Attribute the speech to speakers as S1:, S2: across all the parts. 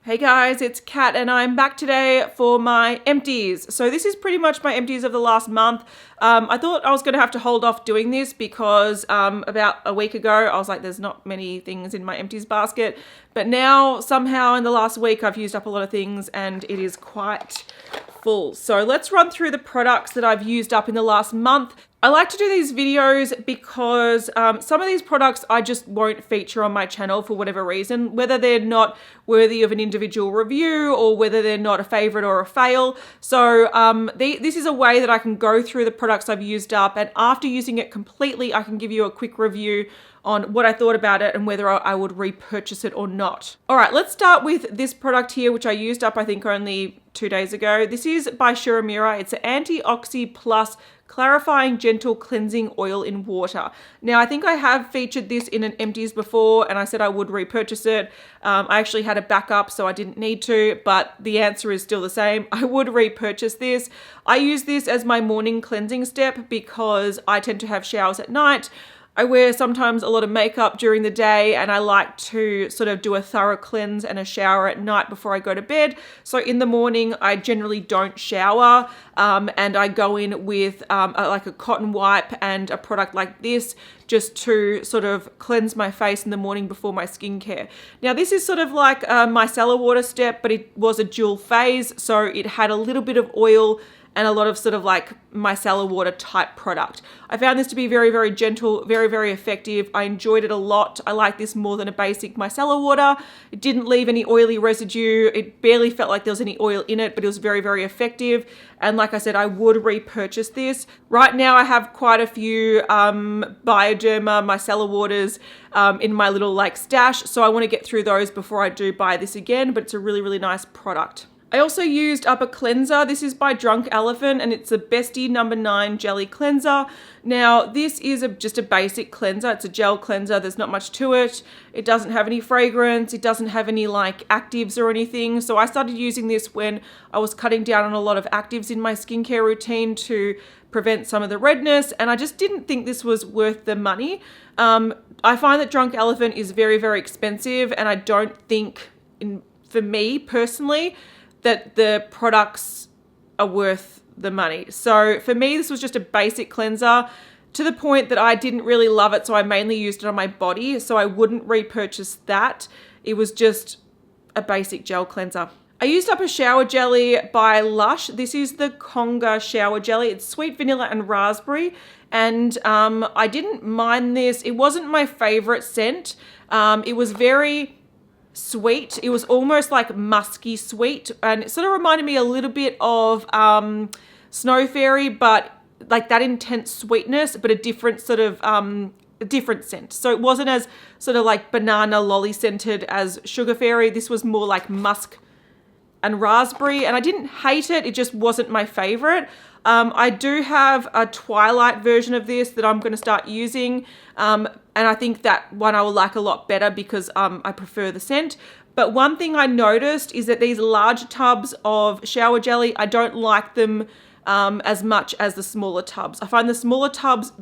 S1: Hey guys, it's Kat and I'm back today for my empties. So this is pretty much my empties of the last month. I thought I was going to have to hold off doing this because about a week ago I was like, there's not many things in my empties basket. But now somehow in the last week I've used up a lot of things and it is quite full. So let's run through the products that I've used up in the last month. I like to do these videos because some of these products I just won't feature on my channel for whatever reason, whether they're not worthy of an individual review or whether they're not a favorite or a fail. So this is a way that I can go through the products I've used up, and after using it completely, I can give you a quick review on what I thought about it and whether I would repurchase it or not. All right, let's start with this product here, which I used up I think only 2 days ago. This is by Uemura. It's an Anti-Oxy Plus Clarifying Gentle Cleansing Oil in Water. Now, I think I have featured this in an empties before and I said I would repurchase it. I actually had a backup, so I didn't need to, but the answer is still the same. I would repurchase this. I use this as my morning cleansing step because I tend to have showers at night. I wear sometimes a lot of makeup during the day and I like to sort of do a thorough cleanse and a shower at night before I go to bed. So in the morning, I generally don't shower and I go in with like a cotton wipe and a product like this just to sort of cleanse my face in the morning before my skincare. Now this is sort of like a micellar water step, but it was a dual phase. So it had a little bit of oil and a lot of sort of like micellar water type product. I found this to be very, very gentle, very, very effective. I enjoyed it a lot. I like this more than a basic micellar water. It didn't leave any oily residue. It barely felt like there was any oil in it, but it was very, very effective. And like I said, I would repurchase this. Right now I have quite a few Bioderma micellar waters in my little like stash. So I want to get through those before I do buy this again, but it's a really, really nice product. I also used up a cleanser. This is by Drunk Elephant and it's a Beste No. 9 Jelly Cleanser. Now this is just a basic cleanser. It's a gel cleanser. There's not much to it. It doesn't have any fragrance. It doesn't have any like actives or anything. So I started using this when I was cutting down on a lot of actives in my skincare routine to prevent some of the redness, and I just didn't think this was worth the money. I find that Drunk Elephant is very, very expensive and I don't think, for me personally, that the products are worth the money. So for me, this was just a basic cleanser to the point that I didn't really love it. So I mainly used it on my body. So I wouldn't repurchase that. It was just a basic gel cleanser. I used up a shower jelly by Lush. This is the Conga shower jelly. It's sweet vanilla and raspberry. And I didn't mind this. It wasn't my favorite scent. It was very sweet. It was almost like musky sweet, and it sort of reminded me a little bit of Snow Fairy, but like that intense sweetness, but a different sort of a different scent. So it wasn't as sort of like banana lolly scented as Sugar Fairy. This was more like musk and raspberry, and I didn't hate it. It just wasn't my favorite. I do have a Twilight version of this that I'm going to start using. And I think that one I will like a lot better because I prefer the scent. But one thing I noticed is that these large tubs of shower jelly, I don't like them as much as the smaller tubs. I find the smaller tubs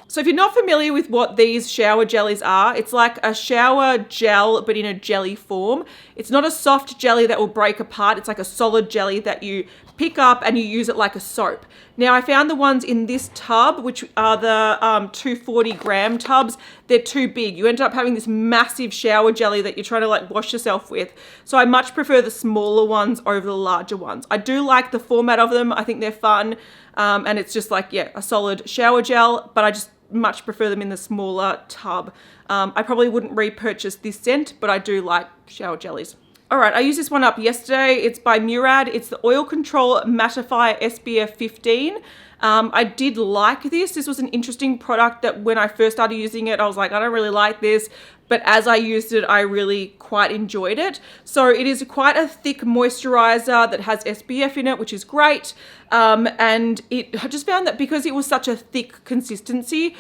S1: so if you're not familiar with what these shower jellies are, it's like a shower gel, but in a jelly form. It's not a soft jelly that will break apart. It's like a solid jelly that you pick up and you use it like a soap. Now I found the ones in this tub, which are the 240 gram tubs, they're too big. You end up having this massive shower jelly that you're trying to like wash yourself with. So I much prefer the smaller ones over the larger ones. I do like the format of them. I think they're fun. And it's just like, yeah, a solid shower gel, but I just much prefer them in the smaller tub. I probably wouldn't repurchase this scent, but I do like shower jellies. All right, I used this one up yesterday. It's by Murad. It's the Oil Control Mattifier SPF 15. I did like this. This was an interesting product that when I first started using it, I was like, I don't really like this. But as I used it, I really quite enjoyed it. So it is quite a thick moisturizer that has SPF in it, which is great. And I just found that because it was such a thick consistency,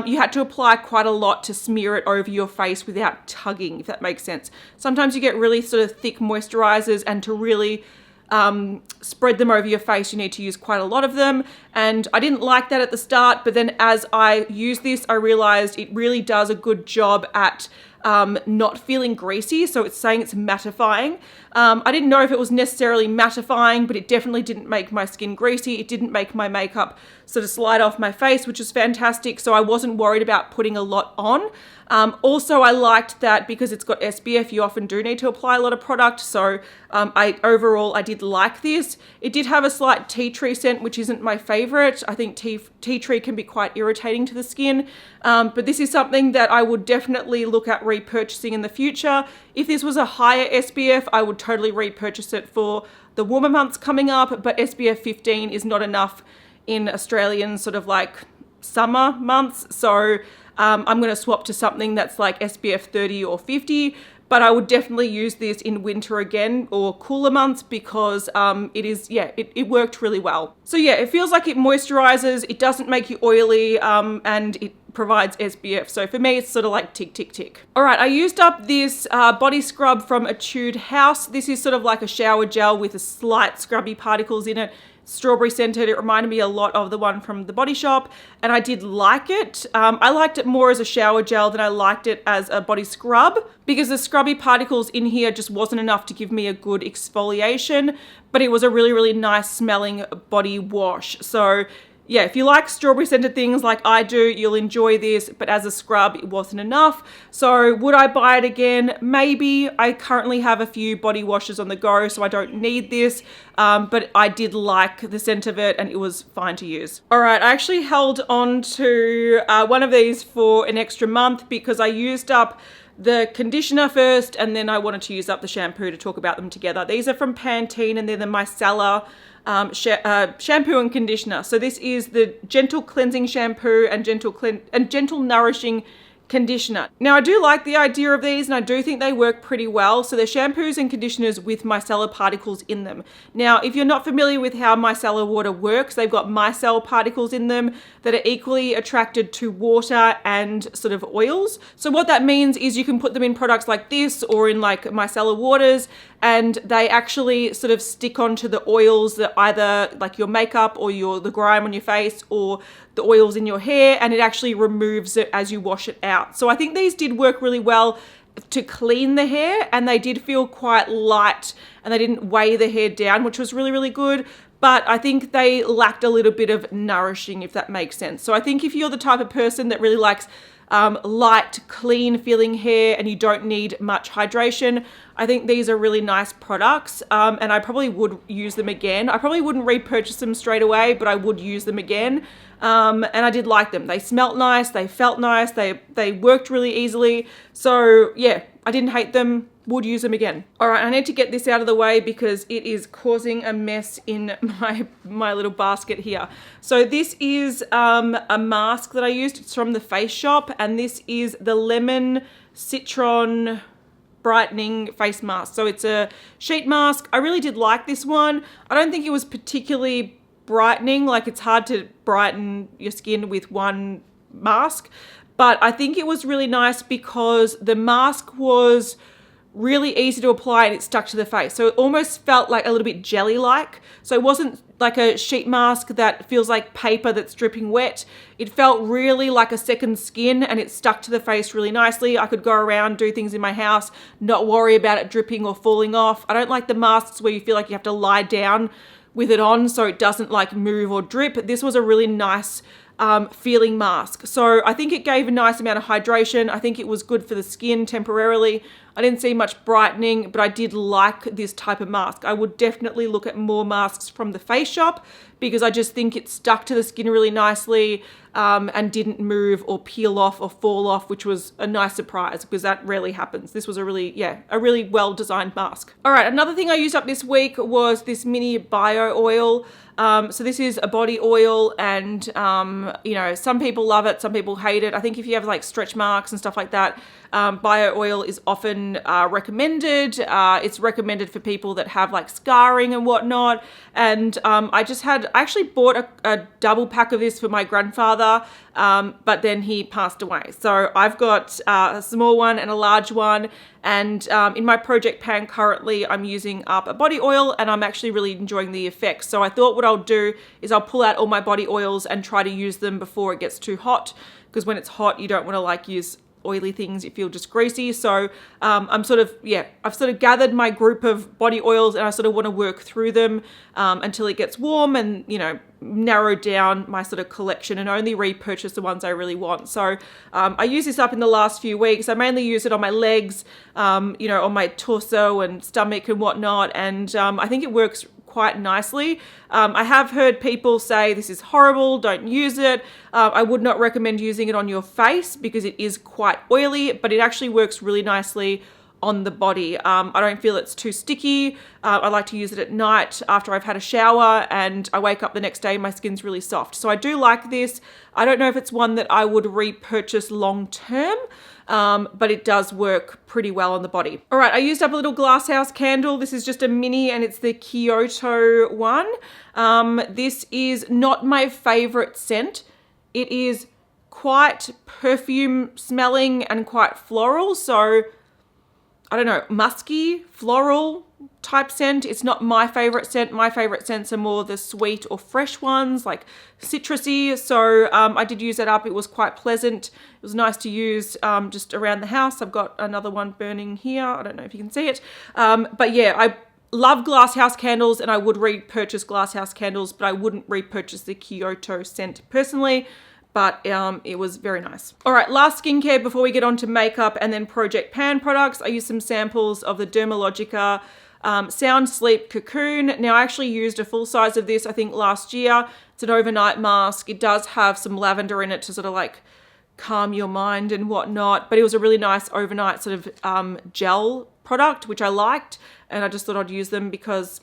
S1: you had to apply quite a lot to smear it over your face without tugging, if that makes sense. Sometimes you get really sort of thick moisturizers, and to really spread them over your face, you need to use quite a lot of them. And I didn't like that at the start, but then as I used this, I realized it really does a good job at not feeling greasy. So it's saying it's mattifying. I didn't know if it was necessarily mattifying, but it definitely didn't make my skin greasy. It didn't make my makeup sort of slide off my face, which is fantastic. So I wasn't worried about putting a lot on. Also, I liked that because it's got SPF, you often do need to apply a lot of product. So overall, I did like this. It did have a slight tea tree scent, which isn't my favorite. I think tea tree can be quite irritating to the skin. But this is something that I would definitely look at repurchasing in the future. If this was a higher SPF, I would totally repurchase it for the warmer months coming up. But SPF 15 is not enough in Australian sort of like summer months. So I'm going to swap to something that's like SPF 30 or 50, but I would definitely use this in winter again or cooler months because it worked really well. So yeah, it feels like it moisturizes, it doesn't make you oily, and it provides SPF. So for me, it's sort of like tick, tick, tick. All right, I used up this body scrub from Etude House. This is sort of like a shower gel with a slight scrubby particles in it. Strawberry scented. It reminded me a lot of the one from the Body Shop, and I did like it. I liked it more as a shower gel than I liked it as a body scrub because the scrubby particles in here just wasn't enough to give me a good exfoliation, but it was a really, really nice smelling body wash. So yeah, if you like strawberry scented things like I do, you'll enjoy this, but as a scrub, it wasn't enough. So would I buy it again? Maybe. I currently have a few body washes on the go, so I don't need this, but I did like the scent of it and it was fine to use. All right, I actually held on to one of these for an extra month because I used up the conditioner first and then I wanted to use up the shampoo to talk about them together. These are from Pentene and they're the Micellar shampoo and conditioner. So this is the gentle cleansing shampoo and gentle nourishing conditioner. Now I do like the idea of these and I do think they work pretty well. So they're shampoos and conditioners with micellar particles in them. Now if you're not familiar with how micellar water works, they've got micelle particles in them that are equally attracted to water and sort of oils. So what that means is you can put them in products like this or in like micellar waters and they actually sort of stick onto the oils that either like your makeup or the grime on your face or the oils in your hair, and it actually removes it as you wash it out. So I think these did work really well to clean the hair and they did feel quite light and they didn't weigh the hair down, which was really, really good. But I think they lacked a little bit of nourishing, if that makes sense. So I think if you're the type of person that really likes light, clean feeling hair and you don't need much hydration, I think these are really nice products and I probably would use them again. I probably wouldn't repurchase them straight away, but I would use them again. And I did like them. They smelt nice, they felt nice, they worked really easily. So yeah, I didn't hate them, would use them again. All right, I need to get this out of the way because it is causing a mess in my little basket here. So this is a mask that I used. It's from the Face Shop and this is the Lemon Citron brightening face mask. So it's a sheet mask. I really did like this one. I don't think it was particularly brightening, like it's hard to brighten your skin with one mask, but I think it was really nice because the mask was really easy to apply and it stuck to the face. So it almost felt like a little bit jelly-like. So it wasn't like a sheet mask that feels like paper that's dripping wet. It felt really like a second skin and it stuck to the face really nicely. I could go around, do things in my house, not worry about it dripping or falling off. I don't like the masks where you feel like you have to lie down with it on so it doesn't like move or drip. This was a really nice feeling mask. So I think it gave a nice amount of hydration. I think it was good for the skin temporarily. I didn't see much brightening, but I did like this type of mask. I would definitely look at more masks from the Face Shop because I just think it stuck to the skin really nicely and didn't move or peel off or fall off, which was a nice surprise because that rarely happens. This was a really well-designed mask. All right, another thing I used up this week was this mini bio oil. So this is a body oil and, you know, some people love it, some people hate it. I think if you have like stretch marks and stuff like that, bio oil is often recommended. It's recommended for people that have like scarring and whatnot. And I actually bought a double pack of this for my grandfather, but then he passed away. So I've got a small one and a large one. And in my project pan currently, I'm using up a body oil and I'm actually really enjoying the effects. So I thought what I'll do is I'll pull out all my body oils and try to use them before it gets too hot. Because when it's hot, you don't want to like use oily things, you feel just greasy. So I've sort of gathered my group of body oils, and I sort of want to work through them until it gets warm, and narrow down my sort of collection and only repurchase the ones I really want. So I used this up in the last few weeks. I mainly use it on my legs, on my torso and stomach and whatnot, and I think it works quite nicely. I have heard people say this is horrible, don't use it. I would not recommend using it on your face because it is quite oily, but it actually works really nicely on the body. I don't feel it's too sticky. I like to use it at night after I've had a shower, and I wake up the next day, my skin's really soft. So I do like this. I don't know if it's one that I would repurchase long term, but it does work pretty well on the body. All right, I used up a little Glasshouse candle. This is just a mini, and it's the Kyoto one. This is not my favorite scent. It is quite perfume smelling and quite floral. So I don't know, musky, floral type scent. It's not my favorite scent. My favorite scents are more the sweet or fresh ones, like citrusy. So I did use that up. It was quite pleasant. It was nice to use just around the house. I've got another one burning here. I don't know if you can see it. But yeah, I love Glasshouse candles, and I would repurchase Glasshouse candles, but I wouldn't repurchase the Kyoto scent personally. But it was very nice. All right, last skincare before we get on to makeup and then Project Pan products. I used some samples of the Dermalogica Sound Sleep Cocoon. Now, I actually used a full size of this, I think, last year. It's an overnight mask. It does have some lavender in it to sort of like calm your mind and whatnot. But it was a really nice overnight sort of gel product, which I liked. And I just thought I'd use them because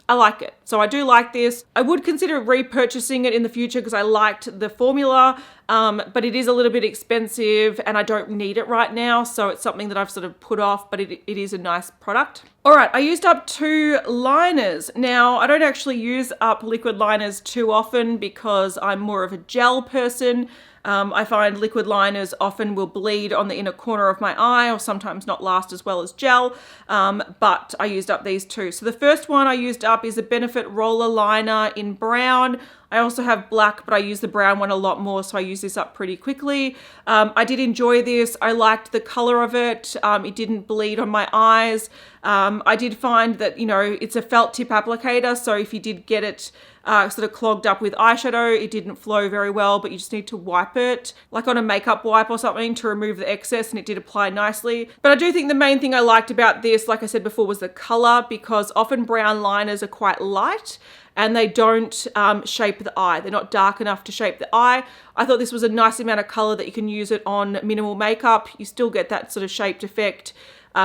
S1: I like it. So I do like this. I would consider repurchasing it in the future because I liked the formula, but it is a little bit expensive and I don't need it right now. So it's something that I've sort of put off, but it is a nice product. All right, I used up 2 liners. Now, I don't actually use up liquid liners too often because I'm more of a gel person. I find liquid liners often will bleed on the inner corner of my eye or sometimes not last as well as gel, but I used up these 2. So the first one I used up is a Benefit Roller Liner in brown. I also have black, but I use the brown one a lot more, so I use this up pretty quickly. I did enjoy this. I liked the color of it. It didn't bleed on my eyes. I did find that, it's a felt tip applicator, so if you did get it sort of clogged up with eyeshadow, it didn't flow very well, but you just need to wipe it, like on a makeup wipe or something, to remove the excess, and it did apply nicely. But I do think the main thing I liked about this, like I said before, was the color, because often brown liners are quite light and they don't shape the eye. They're not dark enough to shape the eye. I thought this was a nice amount of color that you can use it on minimal makeup. You still get that sort of shaped effect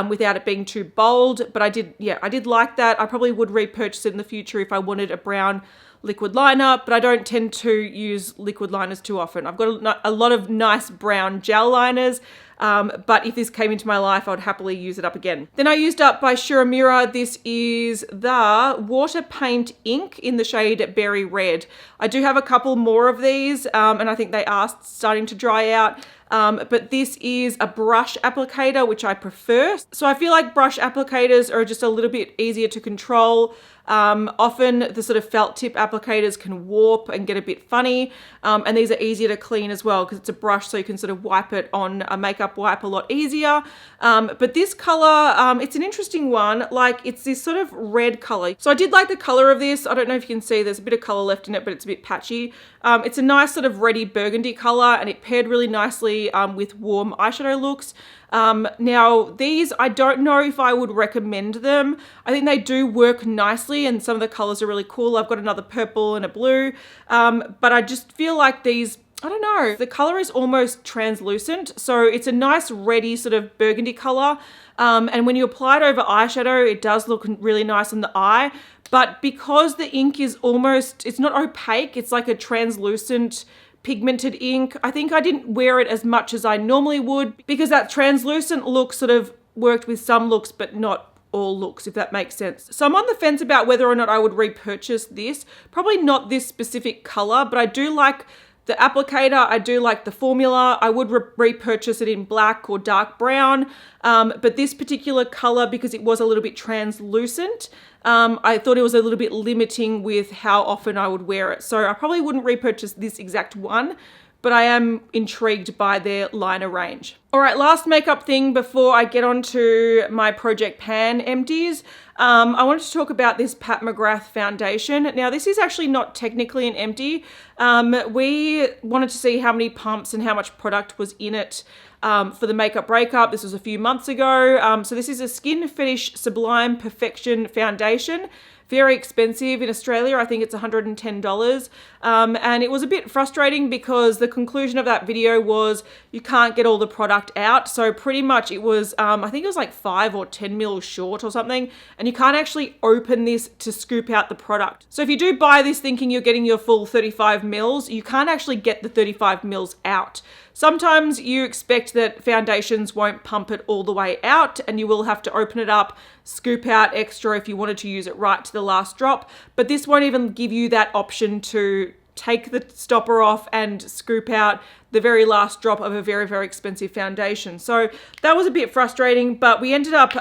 S1: without it being too bold. But I did like that. I probably would repurchase it in the future if I wanted a brown liquid liner, but I don't tend to use liquid liners too often. I've got a lot of nice brown gel liners, but if this came into my life, I would happily use it up again. Then I used up by Uemura. This is the Waterpaint ink in the shade Berry Red. I do have a couple more of these, and I think they are starting to dry out. But this is a brush applicator, which I prefer. So I feel like brush applicators are just a little bit easier to control. Often the sort of felt tip applicators can warp and get a bit funny, and these are easier to clean as well because it's a brush, so you can sort of wipe it on a makeup wipe a lot easier. But this color, it's an interesting one. Like, it's this sort of red color. So I did like the color of this. I don't know if you can see, there's a bit of color left in it, but it's a bit patchy. It's a nice sort of reddy burgundy color, and it paired really nicely with warm eyeshadow looks. Now these, I don't know if I would recommend them. I think they do work nicely and some of the colors are really cool. I've got another purple and a blue, but I just feel like these, I don't know, the color is almost translucent. So it's a nice reddy sort of burgundy color. And when you apply it over eyeshadow, it does look really nice on the eye. But because the ink is almost, it's not opaque, it's like a translucent pigmented ink, I think I didn't wear it as much as I normally would because that translucent look sort of worked with some looks but not all looks, if that makes sense. So I'm on the fence about whether or not I would repurchase this. Probably not this specific color, but I do like the applicator. I do like the formula. I would repurchase it in black or dark brown, but this particular color, because it was a little bit translucent, I thought it was a little bit limiting with how often I would wear it. So I probably wouldn't repurchase this exact one, but I am intrigued by their liner range. All right, last makeup thing before I get on to my Project Pan empties. I wanted to talk about this Pat McGrath foundation. Now, this is actually not technically an empty. We wanted to see how many pumps and how much product was in it for the makeup breakup. This was a few months ago. So this is a Skin Fetish Sublime Perfection foundation. Very expensive in Australia. I think it's $110. And it was a bit frustrating because the conclusion of that video was you can't get all the product out. So pretty much it was, I think it was like 5 or 10 mils short or something. And you can't actually open this to scoop out the product. So if you do buy this thinking you're getting your full 35 mils, you can't actually get the 35 mils out. Sometimes you expect that foundations won't pump it all the way out and you will have to open it up, scoop out extra if you wanted to use it right to the last drop. But this won't even give you that option to take the stopper off and scoop out the very last drop of a very, very expensive foundation. So that was a bit frustrating, but we ended up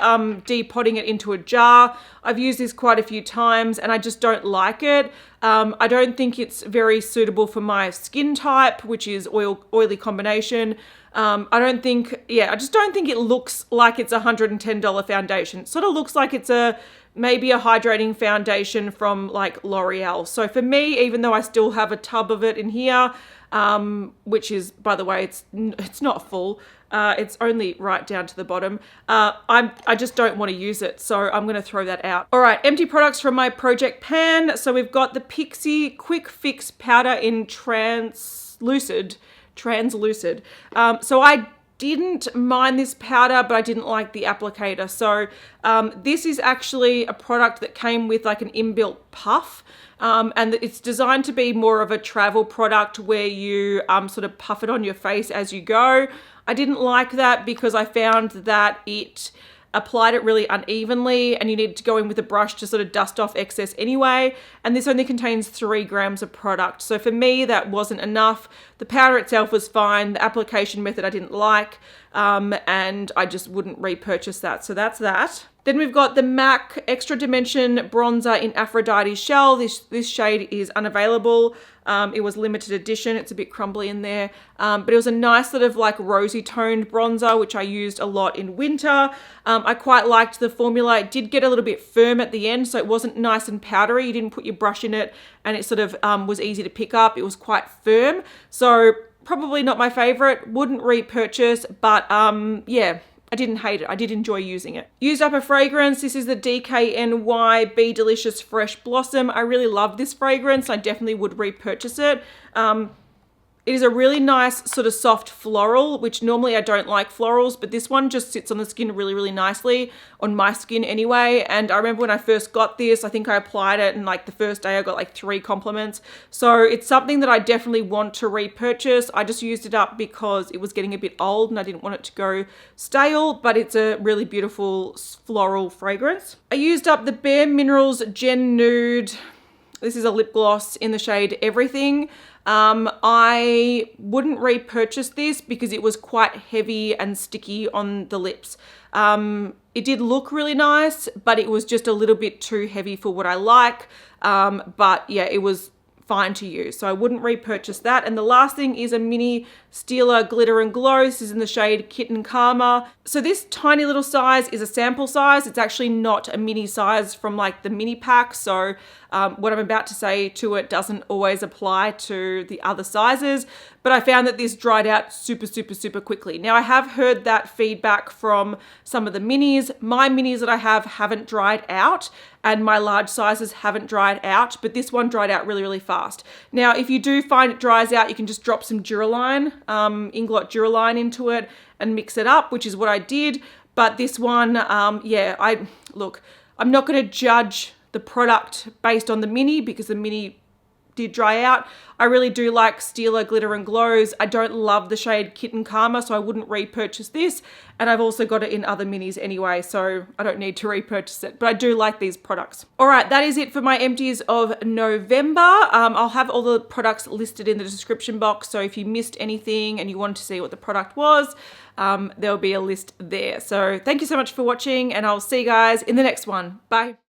S1: depotting it into a jar. I've used this quite a few times and I just don't like it. I don't think it's very suitable for my skin type, which is oily combination. I just don't think it looks like it's a $110 foundation. It sort of looks like it's maybe a hydrating foundation from like L'Oreal. So for me, even though I still have a tub of it in here, which is, by the way, it's not full. It's only right down to the bottom. I just don't want to use it, so I'm going to throw that out. All right, empty products from my Project Pan. So we've got the Pixi Quick Fix Powder in Translucid. So I didn't mind this powder, but I didn't like the applicator. So this is actually a product that came with like an inbuilt puff. And it's designed to be more of a travel product where you sort of puff it on your face as you go. I didn't like that because I found that it applied it really unevenly and you need to go in with a brush to sort of dust off excess anyway. And this only contains 3 grams of product. So for me, that wasn't enough. The powder itself was fine. The application method I didn't like, and I just wouldn't repurchase that. So that's that. Then we've got the MAC Extra Dimension Bronzer in Aphrodite Shell. This shade is unavailable. It was limited edition. It's a bit crumbly in there. But it was a nice sort of like rosy toned bronzer, which I used a lot in winter. I quite liked the formula. It did get a little bit firm at the end, so it wasn't nice and powdery. You didn't put your brush in it and it sort of was easy to pick up. It was quite firm. So probably not my favorite. Wouldn't repurchase, but yeah. I didn't hate it. I did enjoy using it. Used up a fragrance. This is the DKNY Be Delicious Fresh Blossom. I really love this fragrance. I definitely would repurchase it. It is a really nice sort of soft floral, which normally I don't like florals, but this one just sits on the skin really, really nicely, on my skin anyway. And I remember when I first got this, I think I applied it and like the first day I got like 3 compliments. So it's something that I definitely want to repurchase. I just used it up because it was getting a bit old and I didn't want it to go stale, but it's a really beautiful floral fragrance. I used up the Bare Minerals Gen Nude. This is a lip gloss in the shade Everything. I wouldn't repurchase this because it was quite heavy and sticky on the lips. It did look really nice, but it was just a little bit too heavy for what I like. But yeah, it was fine to use, so I wouldn't repurchase that. And the last thing is a mini Stila Glitter and Glow. This is in the shade Kitten Karma. So this tiny little size is a sample size. It's actually not a mini size from like the mini pack. So what I'm about to say to it doesn't always apply to the other sizes, but I found that this dried out super, super, super quickly. Now I have heard that feedback from some of the minis. My minis that I have haven't dried out and my large sizes haven't dried out, but this one dried out really, really fast. Now, if you do find it dries out, you can just drop some Duraline, Inglot Duraline into it and mix it up, which is what I did. But this one, yeah, I'm not going to judge the product based on the mini because the mini did dry out. I really do like Stila Glitter and Glows. I don't love the shade Kitten Karma, so I wouldn't repurchase this. And I've also got it in other minis anyway, so I don't need to repurchase it. But I do like these products. All right, that is it for my empties of November. I'll have all the products listed in the description box, so if you missed anything and you wanted to see what the product was, there'll be a list there. So thank you so much for watching, and I'll see you guys in the next one. Bye.